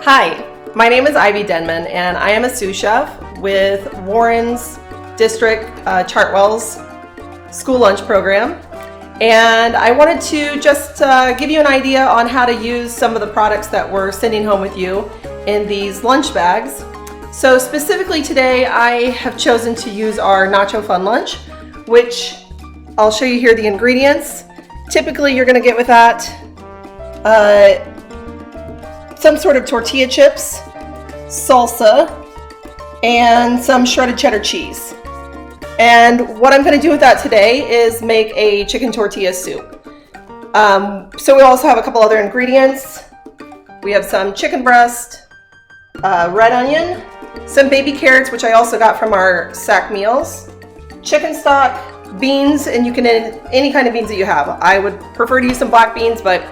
Hi, my name is Ivy Denman and I am a sous chef with Warren's District Chartwells school lunch program. And I wanted to just give you an idea on how to use some of the products that we're sending home with you in these lunch bags. So specifically today, I have chosen to use our Nacho Fun Lunch, which I'll show you here the ingredients. Typically, you're gonna get with that some sort of tortilla chips, salsa, and some shredded cheddar cheese. And what I'm going to do with that today is make a chicken tortilla soup. So we also have a couple other ingredients. We have some chicken breast, red onion, some baby carrots, which I also got from our sack meals, chicken stock, beans, and you can add any kind of beans that you have. I would prefer to use some black beans, but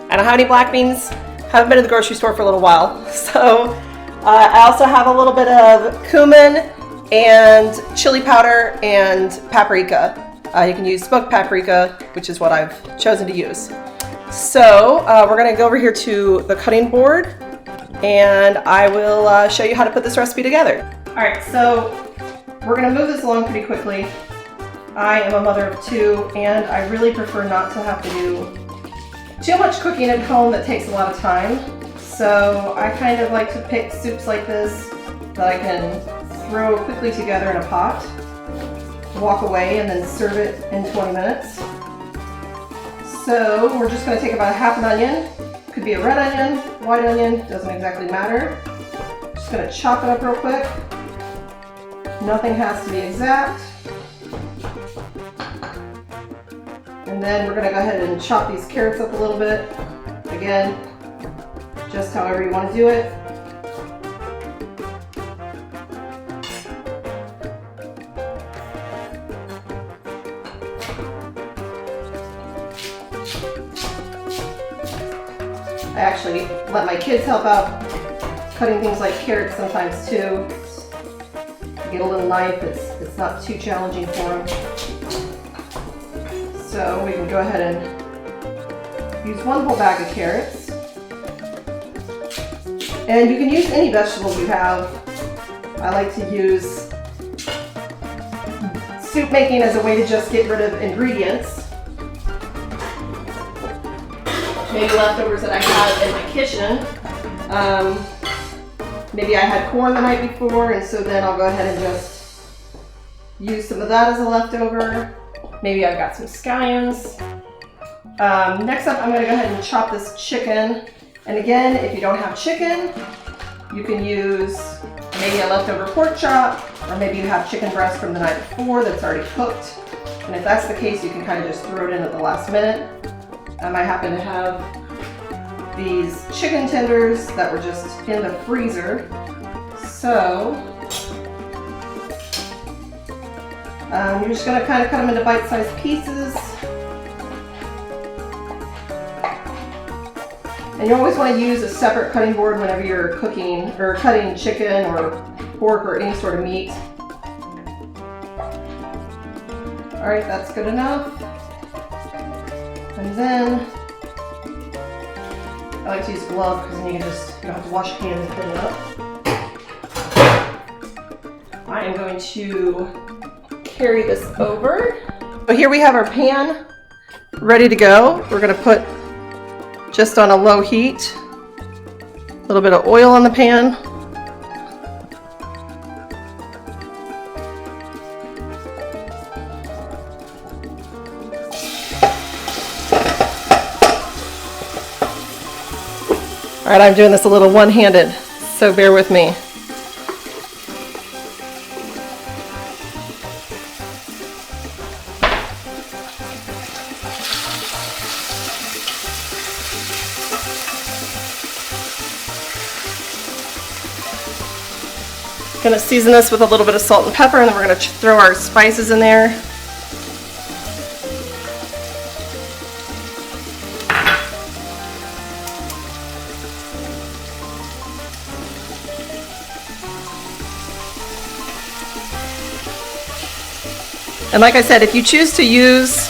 I don't have any black beans. Haven't been to the grocery store for a little while. So I also have a little bit of cumin and chili powder and paprika. You can use smoked paprika, which is what I've chosen to use. So we're gonna go over here to the cutting board and I will show you how to put this recipe together. All right, so we're gonna move this along pretty quickly. I am a mother of two and I really prefer not to have to do too much cooking at home that takes a lot of time. So I kind of like to pick soups like this that I can throw quickly together in a pot, walk away, and then serve it in 20 minutes. So we're just going to take about half an onion. Could be a red onion, white onion, doesn't exactly matter. Just going to chop it up real quick. Nothing has to be exact. And then we're going to go ahead and chop these carrots up a little bit. Again, just however you want to do it. I actually let my kids help out cutting things like carrots sometimes too. Get a little knife, it's not too challenging for them. So we can go ahead and use one whole bag of carrots. And you can use any vegetables you have. I like to use soup making as a way to just get rid of ingredients. Maybe leftovers that I have in my kitchen. Maybe I had corn the night before, and so then I'll go ahead and just use some of that as a leftover. Maybe I've got some scallions. Next up, I'm going to go ahead and chop this chicken. And again, if you don't have chicken, you can use maybe a leftover pork chop, or maybe you have chicken breast from the night before that's already cooked. And if that's the case, you can kind of just throw it in at the last minute. I happen to have these chicken tenders that were just in the freezer. So you're just going to kind of cut them into bite-sized pieces. And you always want to use a separate cutting board whenever you're cooking or cutting chicken or pork or any sort of meat. All right, that's good enough. And then I like to use a glove because then you don't have to wash your hands and clean it up. I am going to carry this over. So here we have our pan ready to go. We're going to put just on a low heat, a little bit of oil on the pan. All right, I'm doing this a little one-handed, so bear with me. Gonna season this with a little bit of salt and pepper, and then we're gonna throw our spices in there. And like I said, if you choose to use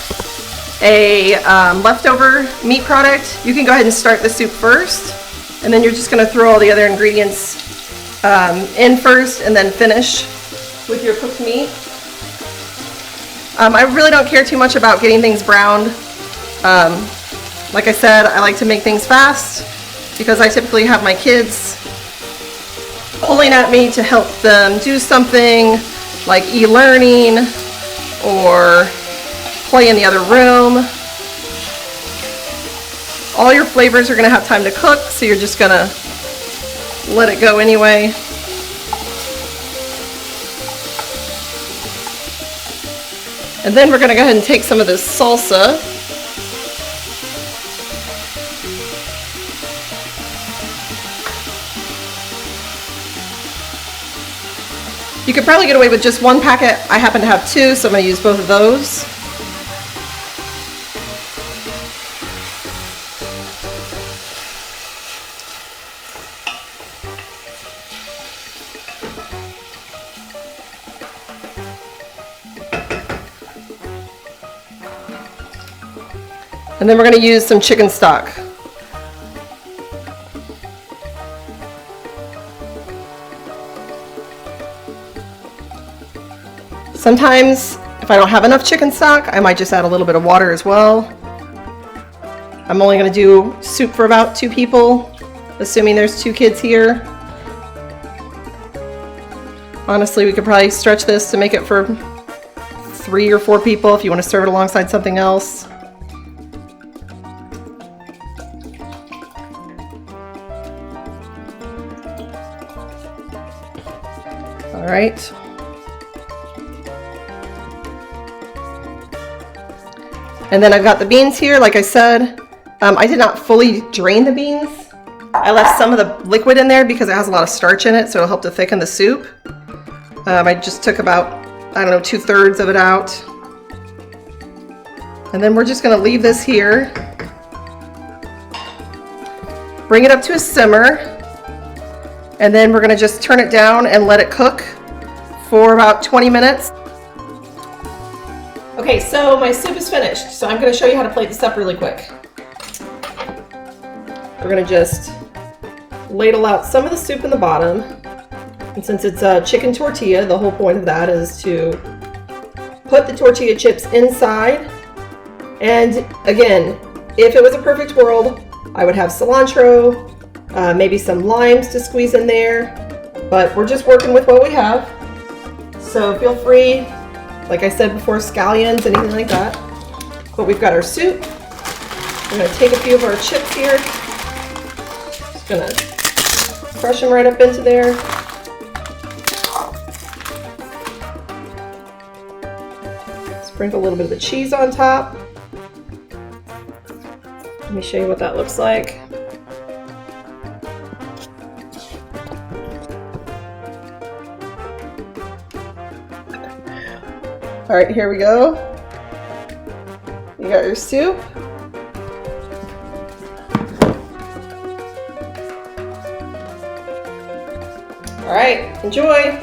a leftover meat product, you can go ahead and start the soup first. And then you're just going to throw all the other ingredients in first and then finish with your cooked meat. I really don't care too much about getting things browned. Like I said, I like to make things fast because I typically have my kids pulling at me to help them do something like e-learning or play in the other room. All your flavors are going to have time to cook, so you're just going to let it go anyway. And then we're going to go ahead and take some of this salsa. You could probably get away with just one packet. I happen to have two, so I'm going to use both of those. And then we're going to use some chicken stock. Sometimes, if I don't have enough chicken stock, I might just add a little bit of water as well. I'm only going to do soup for about 2 people, assuming there's 2 kids here. Honestly, we could probably stretch this to make it for 3 or 4 people if you want to serve it alongside something else. All right. And then I've got the beans here. Like I said, I did not fully drain the beans. I left some of the liquid in there because it has a lot of starch in it, so it'll help to thicken the soup. I just took about, I don't know, 2/3 of it out. And then we're just going to leave this here. Bring it up to a simmer. And then we're going to just turn it down and let it cook for about 20 minutes. Okay, so my soup is finished. So I'm going to show you how to plate this up really quick. We're going to just ladle out some of the soup in the bottom. And since it's a chicken tortilla, the whole point of that is to put the tortilla chips inside. And again, if it was a perfect world, I would have cilantro, maybe some limes to squeeze in there, but we're just working with what we have. So feel free, like I said before, scallions, anything like that. But we've got our soup. We're going to take a few of our chips here. Just going to crush them right up into there. Sprinkle a little bit of the cheese on top. Let me show you what that looks like. All right, here we go. You got your soup. All right, enjoy.